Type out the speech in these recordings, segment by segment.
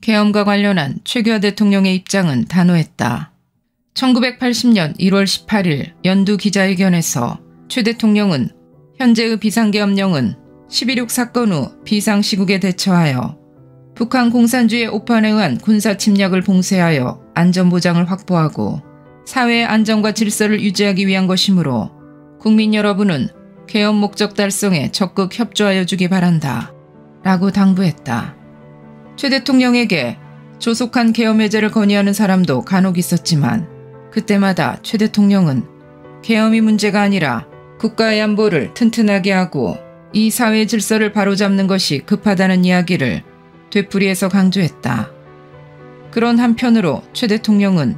계엄과 관련한 최규하 대통령의 입장은 단호했다. 1980년 1월 18일 연두 기자회견에서 최 대통령은 현재의 비상계엄령은 12.6 사건 후 비상시국에 대처하여 북한 공산주의 오판에 의한 군사침략을 봉쇄하여 안전보장을 확보하고 사회의 안정과 질서를 유지하기 위한 것이므로 국민 여러분은 계엄 목적 달성에 적극 협조하여 주기 바란다 라고 당부했다. 최 대통령에게 조속한 계엄 해제를 건의하는 사람도 간혹 있었지만 그때마다 최 대통령은 계엄이 문제가 아니라 국가의 안보를 튼튼하게 하고 이 사회의 질서를 바로잡는 것이 급하다는 이야기를 되풀이해서 강조했다. 그런 한편으로 최 대통령은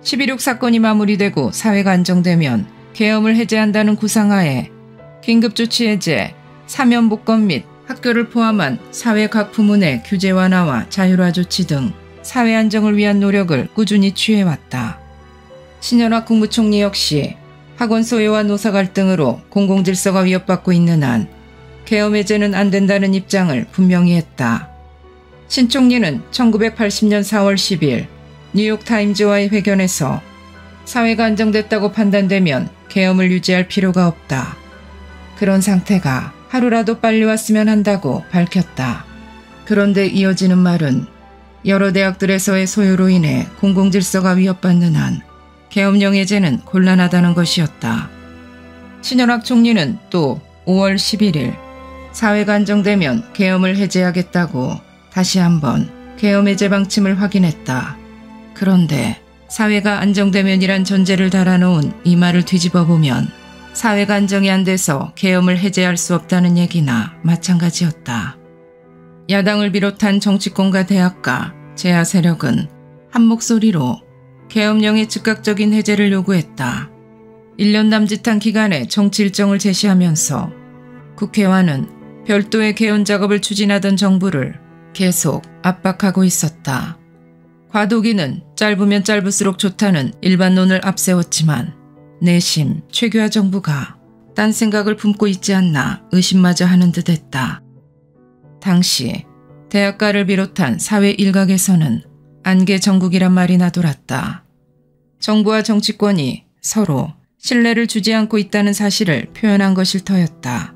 12.6 사건이 마무리되고 사회가 안정되면 계엄을 해제한다는 구상하에 긴급조치 해제, 사면복권 및 학교를 포함한 사회 각 부문의 규제 완화와 자율화 조치 등 사회 안정을 위한 노력을 꾸준히 취해왔다. 신현학 국무총리 역시 학원 소외와 노사 갈등으로 공공질서가 위협받고 있는 한 계엄 해제는 안 된다는 입장을 분명히 했다. 신 총리는 1980년 4월 10일 뉴욕타임즈와의 회견에서 사회가 안정됐다고 판단되면 계엄을 유지할 필요가 없다. 그런 상태가 하루라도 빨리 왔으면 한다고 밝혔다. 그런데 이어지는 말은 여러 대학들에서의 소요로 인해 공공질서가 위협받는 한 계엄령 해제는 곤란하다는 것이었다. 신현학 총리는 또 5월 11일 사회가 안정되면 계엄을 해제하겠다고 다시 한번 계엄 해제 방침을 확인했다. 그런데 사회가 안정되면이란 전제를 달아놓은 이 말을 뒤집어보면 사회가 안정이 안 돼서 계엄을 해제할 수 없다는 얘기나 마찬가지였다. 야당을 비롯한 정치권과 대학가, 제야 세력은 한 목소리로 계엄령의 즉각적인 해제를 요구했다. 1년 남짓한 기간에 정치 일정을 제시하면서 국회와는 별도의 개헌 작업을 추진하던 정부를 계속 압박하고 있었다. 과도기는 짧으면 짧을수록 좋다는 일반론을 앞세웠지만 내심 최규하 정부가 딴 생각을 품고 있지 않나 의심마저 하는 듯했다. 당시 대학가를 비롯한 사회 일각에서는 안개 정국이란 말이 나돌았다. 정부와 정치권이 서로 신뢰를 주지 않고 있다는 사실을 표현한 것일 터였다.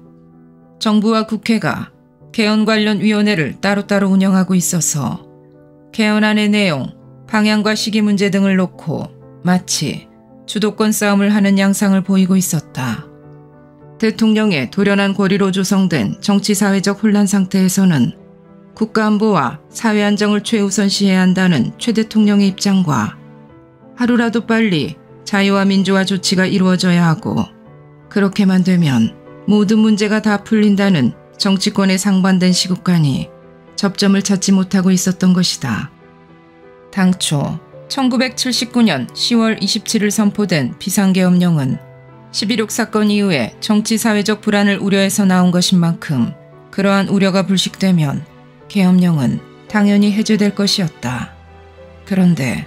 정부와 국회가 개헌 관련 위원회를 따로따로 운영하고 있어서 개헌안의 내용, 방향과 시기 문제 등을 놓고 마치 주도권 싸움을 하는 양상을 보이고 있었다. 대통령의 돌연한 고리로 조성된 정치사회적 혼란 상태에서는 국가안보와 사회안정을 최우선시해야 한다는 최 대통령의 입장과 하루라도 빨리 자유와 민주화 조치가 이루어져야 하고 그렇게만 되면 모든 문제가 다 풀린다는 정치권의 상반된 시국관이 접점을 찾지 못하고 있었던 것이다. 당초 1979년 10월 27일 선포된 비상계엄령은 12.6 사건 이후에 정치사회적 불안을 우려해서 나온 것인 만큼 그러한 우려가 불식되면 계엄령은 당연히 해제될 것이었다. 그런데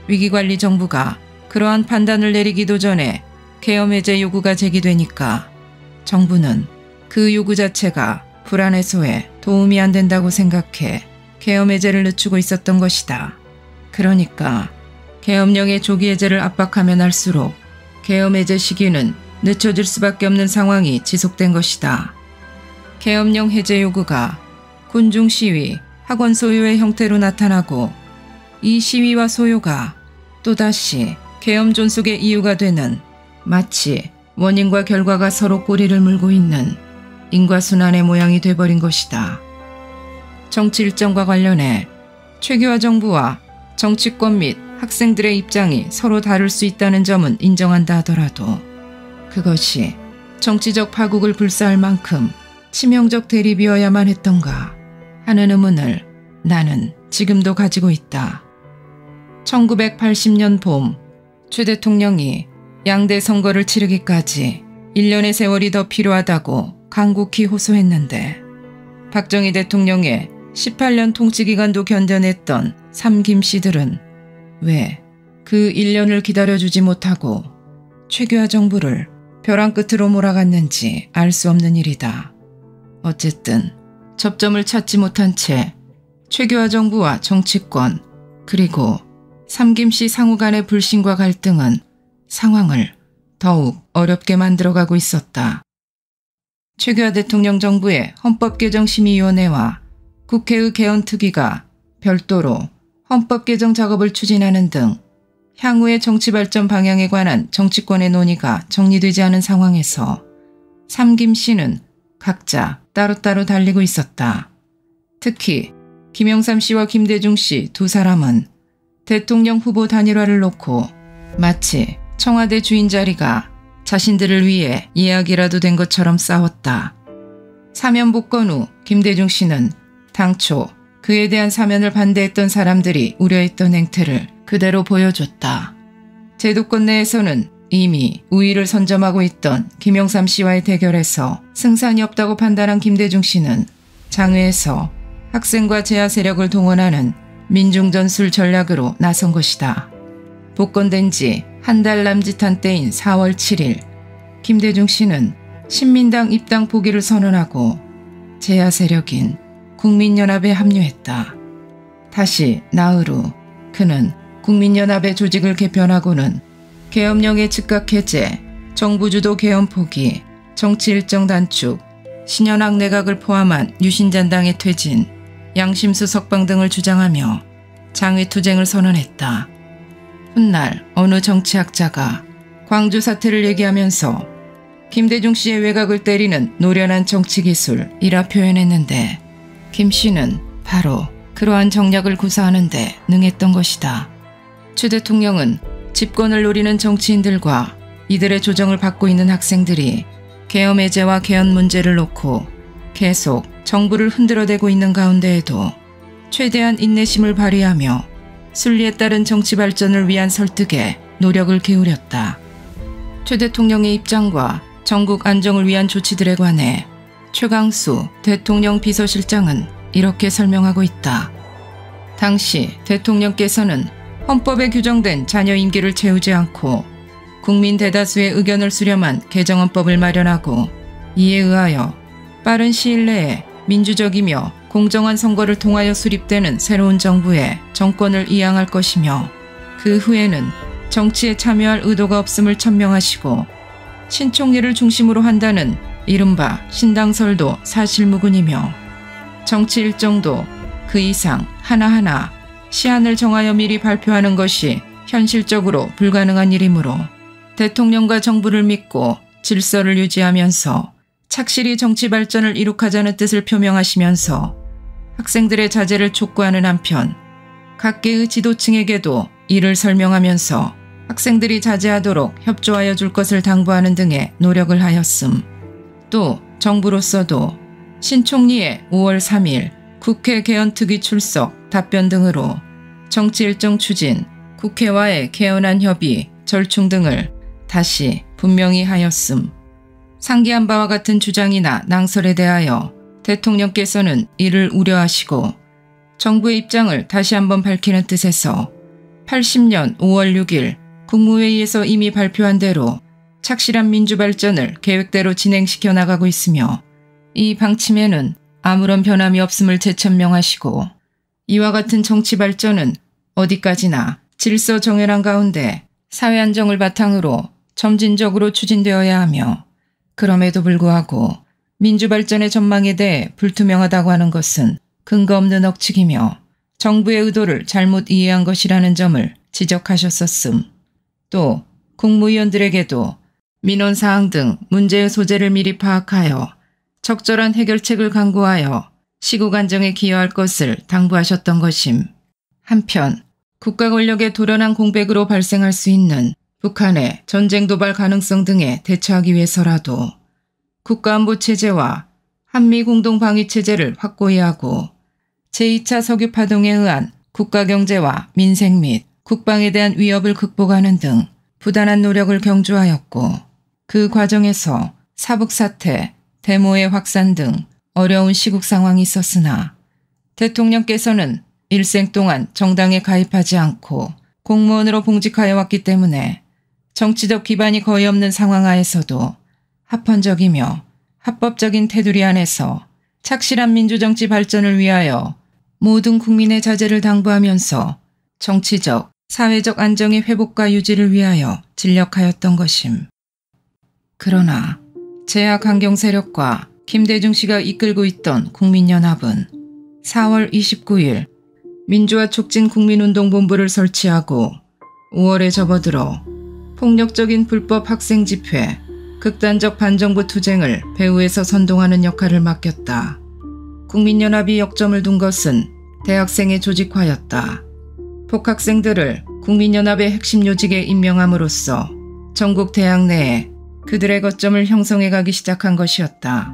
위기관리정부가 그러한 판단을 내리기도 전에 계엄 해제 요구가 제기되니까 정부는 그 요구 자체가 불안 해소에 도움이 안 된다고 생각해 계엄 해제를 늦추고 있었던 것이다. 그러니까 계엄령의 조기 해제를 압박하면 할수록 계엄 해제 시기는 늦춰질 수밖에 없는 상황이 지속된 것이다. 계엄령 해제 요구가 군중 시위, 학원 소요의 형태로 나타나고 이 시위와 소요가 또다시 계엄 존속의 이유가 되는 마치 원인과 결과가 서로 꼬리를 물고 있는 인과순환의 모양이 돼버린 것이다. 정치 일정과 관련해 최규하 정부와 정치권 및 학생들의 입장이 서로 다를 수 있다는 점은 인정한다 하더라도 그것이 정치적 파국을 불사할 만큼 치명적 대립이어야만 했던가 하는 의문을 나는 지금도 가지고 있다. 1980년 봄 최 대통령이 양대 선거를 치르기까지 1년의 세월이 더 필요하다고 간곡히 호소했는데 박정희 대통령의 18년 통치기간도 견뎌냈던 삼김 씨들은 왜 그 1년을 기다려주지 못하고 최규하 정부를 벼랑 끝으로 몰아갔는지 알 수 없는 일이다. 어쨌든 접점을 찾지 못한 채 최규하 정부와 정치권 그리고 삼김씨 상호 간의 불신과 갈등은 상황을 더욱 어렵게 만들어가고 있었다. 최규하 대통령 정부의 헌법개정심의위원회와 국회의 개헌특위가 별도로 헌법개정 작업을 추진하는 등 향후의 정치발전 방향에 관한 정치권의 논의가 정리되지 않은 상황에서 삼김씨는 각자 따로따로 달리고 있었다. 특히 김영삼 씨와 김대중 씨 두 사람은 대통령 후보 단일화를 놓고 마치 청와대 주인 자리가 자신들을 위해 예약이라도 된 것처럼 싸웠다. 사면 복권 후 김대중 씨는 당초 그에 대한 사면을 반대했던 사람들이 우려했던 행태를 그대로 보여줬다. 제도권 내에서는 이미 우위를 선점하고 있던 김영삼 씨와의 대결에서 승산이 없다고 판단한 김대중 씨는 장외에서 학생과 제야 세력을 동원하는 민중전술 전략으로 나선 것이다. 복권된 지 한 달 남짓한 때인 4월 7일 김대중 씨는 신민당 입당 포기를 선언하고 제야 세력인 국민연합에 합류했다. 다시 나흘 후 그는 국민연합의 조직을 개편하고는 계엄령의 즉각 해제, 정부 주도 개헌 포기, 정치 일정 단축, 신현학 내각을 포함한 유신잔당의 퇴진, 양심수 석방 등을 주장하며 장외투쟁을 선언했다. 훗날 어느 정치학자가 광주 사태를 얘기하면서 김대중 씨의 외곽을 때리는 노련한 정치기술이라 표현했는데 김 씨는 바로 그러한 정략을 구사하는 데 능했던 것이다. 최 대통령은 집권을 노리는 정치인들과 이들의 조정을 받고 있는 학생들이 계엄 해제와 개헌 문제를 놓고 계속 정부를 흔들어대고 있는 가운데에도 최대한 인내심을 발휘하며 순리에 따른 정치 발전을 위한 설득에 노력을 기울였다. 최 대통령의 입장과 전국 안정을 위한 조치들에 관해 최강수 대통령 비서실장은 이렇게 설명하고 있다. 당시 대통령께서는 헌법에 규정된 자녀 임기를 채우지 않고 국민 대다수의 의견을 수렴한 개정헌법을 마련하고 이에 의하여 빠른 시일 내에 민주적이며 공정한 선거를 통하여 수립되는 새로운 정부에 정권을 이양할 것이며 그 후에는 정치에 참여할 의도가 없음을 천명하시고 신총리를 중심으로 한다는 이른바 신당설도 사실무근이며 정치 일정도 그 이상 하나하나 시한을 정하여 미리 발표하는 것이 현실적으로 불가능한 일이므로 대통령과 정부를 믿고 질서를 유지하면서 착실히 정치 발전을 이룩하자는 뜻을 표명하시면서 학생들의 자제를 촉구하는 한편 각계의 지도층에게도 이를 설명하면서 학생들이 자제하도록 협조하여 줄 것을 당부하는 등의 노력을 하였음. 또 정부로서도 신총리의 5월 3일 국회 개헌특위 출석, 답변 등으로 정치 일정 추진, 국회와의 개헌안 협의, 절충 등을 다시 분명히 하였음. 상기한 바와 같은 주장이나 낭설에 대하여 대통령께서는 이를 우려하시고 정부의 입장을 다시 한번 밝히는 뜻에서 80년 5월 6일 국무회의에서 이미 발표한 대로 착실한 민주발전을 계획대로 진행시켜 나가고 있으며 이 방침에는 아무런 변함이 없음을 재천명하시고 이와 같은 정치발전은 어디까지나 질서 정연한 가운데 사회 안정을 바탕으로 점진적으로 추진되어야 하며 그럼에도 불구하고 민주발전의 전망에 대해 불투명하다고 하는 것은 근거 없는 억측이며 정부의 의도를 잘못 이해한 것이라는 점을 지적하셨었음. 또 국무위원들에게도 민원사항 등 문제의 소재를 미리 파악하여 적절한 해결책을 강구하여 시국 안정에 기여할 것을 당부하셨던 것임. 한편 국가 권력의 도련한 공백으로 발생할 수 있는 북한의 전쟁 도발 가능성 등에 대처하기 위해서라도 국가안보체제와 한미공동방위체제를 확고히 하고 제2차 석유파동에 의한 국가경제와 민생 및 국방에 대한 위협을 극복하는 등 부단한 노력을 경주하였고 그 과정에서 사북사태, 데모의 확산 등 어려운 시국 상황이 있었으나 대통령께서는 일생 동안 정당에 가입하지 않고 공무원으로 봉직하여 왔기 때문에 정치적 기반이 거의 없는 상황 하에서도 합헌적이며 합법적인 테두리 안에서 착실한 민주정치 발전을 위하여 모든 국민의 자제를 당부하면서 정치적, 사회적 안정의 회복과 유지를 위하여 진력하였던 것임. 그러나 제약 환경 세력과 김대중 씨가 이끌고 있던 국민연합은 4월 29일 민주화 촉진 국민운동본부를 설치하고 5월에 접어들어 폭력적인 불법 학생 집회, 극단적 반정부 투쟁을 배후에서 선동하는 역할을 맡겼다. 국민연합이 역점을 둔 것은 대학생의 조직화였다. 복학생들을 국민연합의 핵심 요직에 임명함으로써 전국 대학 내에 그들의 거점을 형성해가기 시작한 것이었다.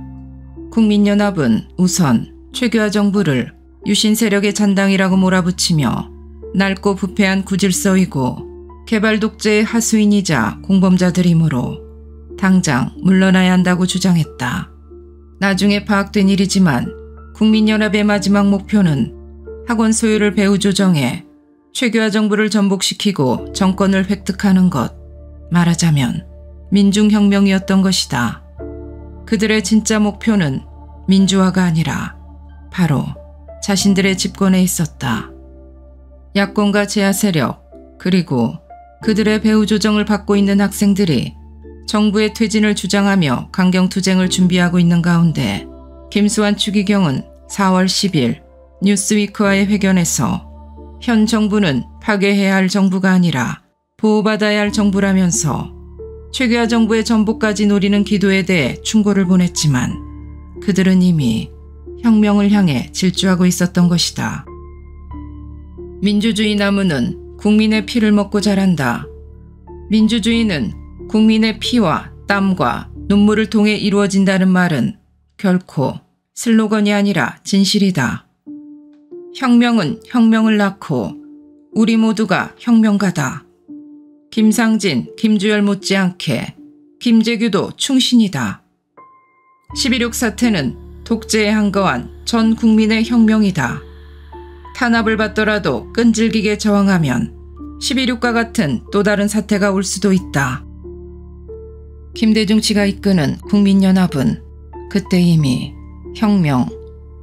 국민연합은 우선 최규하 정부를 유신 세력의 잔당이라고 몰아붙이며 낡고 부패한 구질서이고 개발 독재의 하수인이자 공범자들이므로 당장 물러나야 한다고 주장했다. 나중에 파악된 일이지만 국민연합의 마지막 목표는 학원 소유를 배후 조정해 최규하 정부를 전복시키고 정권을 획득하는 것, 말하자면 민중혁명이었던 것이다. 그들의 진짜 목표는 민주화가 아니라 바로 자신들의 집권에 있었다. 야권과 제야 세력, 그리고 그들의 배후 조정을 받고 있는 학생들이 정부의 퇴진을 주장하며 강경투쟁을 준비하고 있는 가운데 김수환 추기경은 4월 10일 뉴스위크와의 회견에서 현 정부는 파괴해야 할 정부가 아니라 보호받아야 할 정부라면서 최규하 정부의 전복까지 노리는 기도에 대해 충고를 보냈지만 그들은 이미 혁명을 향해 질주하고 있었던 것이다. 민주주의 나무는 국민의 피를 먹고 자란다. 민주주의는 국민의 피와 땀과 눈물을 통해 이루어진다는 말은 결코 슬로건이 아니라 진실이다. 혁명은 혁명을 낳고 우리 모두가 혁명가다. 김상진, 김주열 못지않게 김재규도 충신이다. 12.6 사태는 독재에 한거한 전 국민의 혁명이다. 탄압을 받더라도 끈질기게 저항하면 12.6과 같은 또 다른 사태가 올 수도 있다. 김대중 씨가 이끄는 국민연합은 그때 이미 혁명,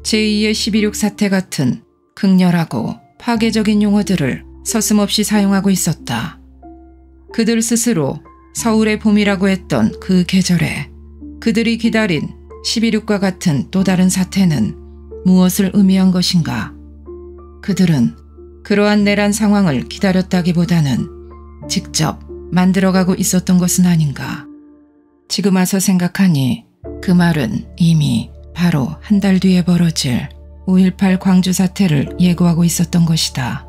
제2의 12.6 사태 같은 극렬하고 파괴적인 용어들을 서슴없이 사용하고 있었다. 그들 스스로 서울의 봄이라고 했던 그 계절에 그들이 기다린 12.6과 같은 또 다른 사태는 무엇을 의미한 것인가? 그들은 그러한 내란 상황을 기다렸다기보다는 직접 만들어가고 있었던 것은 아닌가? 지금 와서 생각하니 그 말은 이미 바로 한 달 뒤에 벌어질 5.18 광주 사태를 예고하고 있었던 것이다.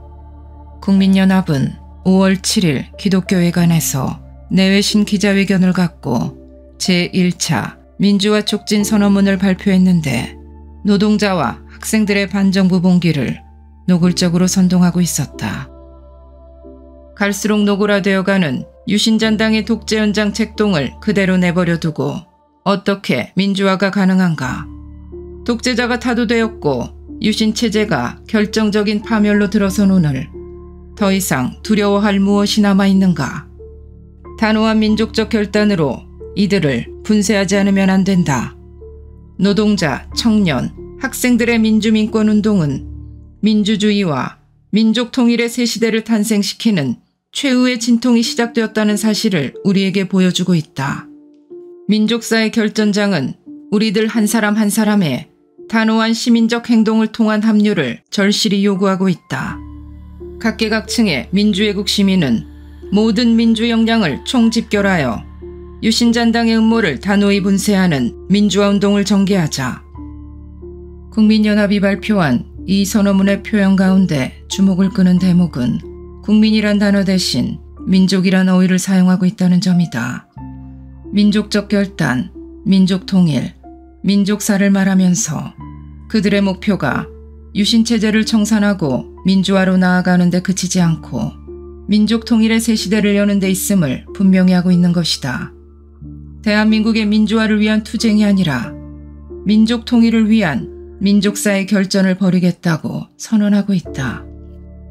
국민연합은 5월 7일 기독교회관에서 내외신 기자회견을 갖고 제1차 민주화 촉진 선언문을 발표했는데 노동자와 학생들의 반정부 봉기를 노골적으로 선동하고 있었다. 갈수록 노골화되어가는 유신잔당의 독재 연장 책동을 그대로 내버려 두고 어떻게 민주화가 가능한가? 독재자가 타도되었고 유신체제가 결정적인 파멸로 들어선 오늘 더 이상 두려워할 무엇이 남아있는가? 단호한 민족적 결단으로 이들을 분쇄하지 않으면 안 된다. 노동자, 청년, 학생들의 민주민권운동은 민주주의와 민족 통일의 새 시대를 탄생시키는 최후의 진통이 시작되었다는 사실을 우리에게 보여주고 있다. 민족사의 결전장은 우리들 한 사람 한 사람의 단호한 시민적 행동을 통한 합류를 절실히 요구하고 있다. 각계각층의 민주애국 시민은 모든 민주 역량을 총집결하여 유신잔당의 음모를 단호히 분쇄하는 민주화운동을 전개하자. 국민연합이 발표한 이 선언문의 표현 가운데 주목을 끄는 대목은 국민이란 단어 대신 민족이란 어휘를 사용하고 있다는 점이다. 민족적 결단, 민족 통일, 민족사를 말하면서 그들의 목표가 유신체제를 청산하고 민주화로 나아가는 데 그치지 않고 민족 통일의 새 시대를 여는 데 있음을 분명히 하고 있는 것이다. 대한민국의 민주화를 위한 투쟁이 아니라 민족 통일을 위한 민족사의 결전을 벌이겠다고 선언하고 있다.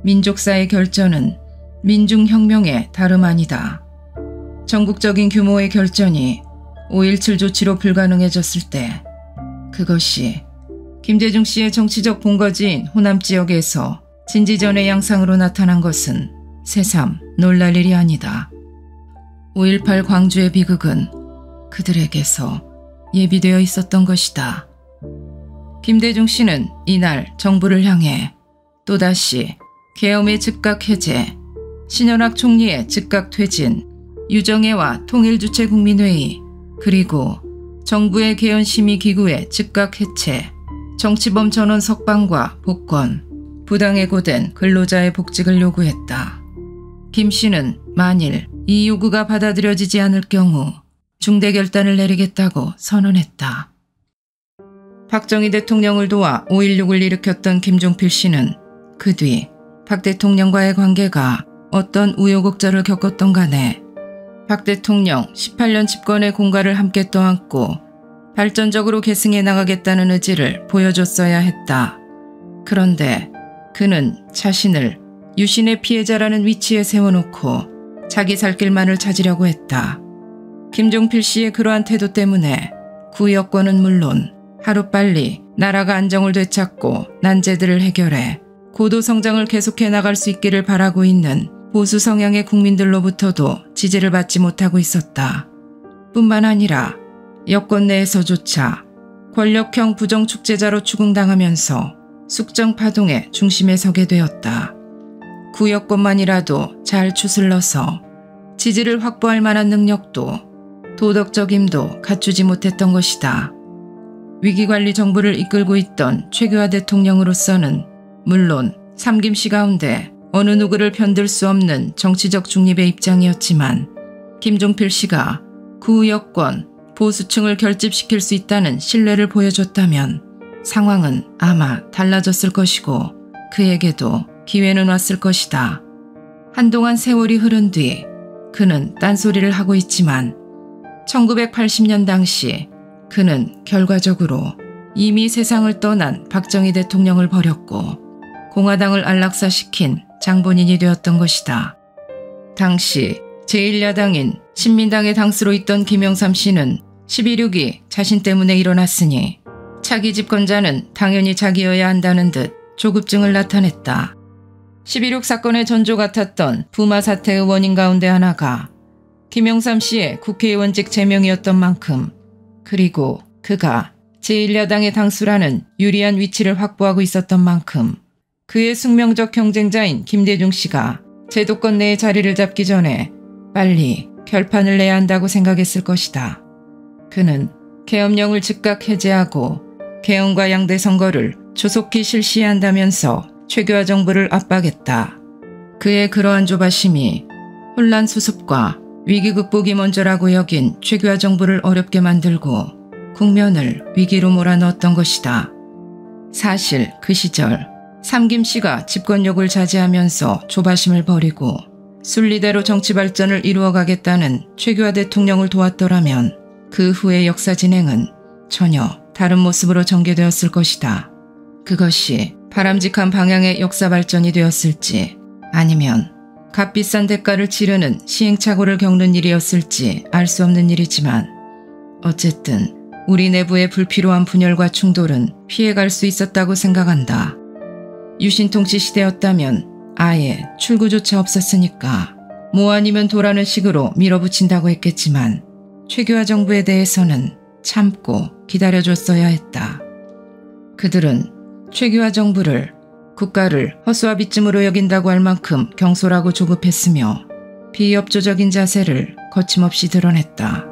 민족사의 결전은 민중혁명의 다름 아니다. 전국적인 규모의 결전이 5.17 조치로 불가능해졌을 때 그것이 김대중 씨의 정치적 본거지인 호남 지역에서 진지전의 양상으로 나타난 것은 새삼 놀랄 일이 아니다. 5.18 광주의 비극은 그들에게서 예비되어 있었던 것이다. 김대중 씨는 이날 정부를 향해 또다시 계엄의 즉각 해제, 신현학 총리의 즉각 퇴진, 유정회와 통일주체국민회의, 그리고 정부의 개헌심의기구의 즉각 해체, 정치범 전원 석방과 복권, 부당해고된 근로자의 복직을 요구했다. 김 씨는 만일 이 요구가 받아들여지지 않을 경우 중대 결단을 내리겠다고 선언했다. 박정희 대통령을 도와 5.16을 일으켰던 김종필 씨는 그 뒤 박 대통령과의 관계가 어떤 우여곡절을 겪었던 간에 박 대통령 18년 집권의 공과를 함께 떠안고 발전적으로 계승해 나가겠다는 의지를 보여줬어야 했다. 그런데 그는 자신을 유신의 피해자라는 위치에 세워놓고 자기 살 길만을 찾으려고 했다. 김종필 씨의 그러한 태도 때문에 구 여권은 물론 하루빨리 나라가 안정을 되찾고 난제들을 해결해 고도 성장을 계속해 나갈 수 있기를 바라고 있는 보수 성향의 국민들로부터도 지지를 받지 못하고 있었다. 뿐만 아니라 여권 내에서조차 권력형 부정축제자로 추궁당하면서 숙정파동의 중심에 서게 되었다. 구여권만이라도 잘 추슬러서 지지를 확보할 만한 능력도 도덕적 힘도 갖추지 못했던 것이다. 위기관리 정부를 이끌고 있던 최규하 대통령으로서는 물론 삼김씨 가운데 어느 누구를 편들 수 없는 정치적 중립의 입장이었지만 김종필 씨가 구여권 보수층을 결집시킬 수 있다는 신뢰를 보여줬다면 상황은 아마 달라졌을 것이고 그에게도 기회는 왔을 것이다. 한동안 세월이 흐른 뒤 그는 딴소리를 하고 있지만 1980년 당시 그는 결과적으로 이미 세상을 떠난 박정희 대통령을 버렸고 공화당을 안락사시킨 장본인이 되었던 것이다. 당시 제1야당인 신민당의 당수로 있던 김영삼 씨는 12.6이 자신 때문에 일어났으니 차기 집권자는 당연히 자기여야 한다는 듯 조급증을 나타냈다. 12.6 사건의 전조 같았던 부마 사태의 원인 가운데 하나가 김영삼 씨의 국회의원직 제명이었던 만큼 그리고 그가 제1야당의 당수라는 유리한 위치를 확보하고 있었던 만큼 그의 숙명적 경쟁자인 김대중 씨가 제도권 내의 자리를 잡기 전에 빨리 결판을 내야 한다고 생각했을 것이다. 그는 계엄령을 즉각 해제하고 개헌과 양대 선거를 조속히 실시해야 한다면서 최규하 정부를 압박했다. 그의 그러한 조바심이 혼란 수습과 위기 극복이 먼저라고 여긴 최규하 정부를 어렵게 만들고 국면을 위기로 몰아넣었던 것이다. 사실 그 시절 삼김 씨가 집권욕을 자제하면서 조바심을 버리고 순리대로 정치 발전을 이루어가겠다는 최규하 대통령을 도왔더라면 그 후의 역사 진행은 전혀 다른 모습으로 전개되었을 것이다. 그것이 바람직한 방향의 역사 발전이 되었을지 아니면 값비싼 대가를 치르는 시행착오를 겪는 일이었을지 알 수 없는 일이지만 어쨌든 우리 내부의 불필요한 분열과 충돌은 피해갈 수 있었다고 생각한다. 유신통치 시대였다면 아예 출구조차 없었으니까 뭐 아니면 도라는 식으로 밀어붙인다고 했겠지만 최규하 정부에 대해서는 참고 기다려줬어야 했다. 그들은 최규하 정부를 국가를 허수아 비쯤으로 여긴다고 할 만큼 경솔하고 조급했으며 비협조적인 자세를 거침없이 드러냈다.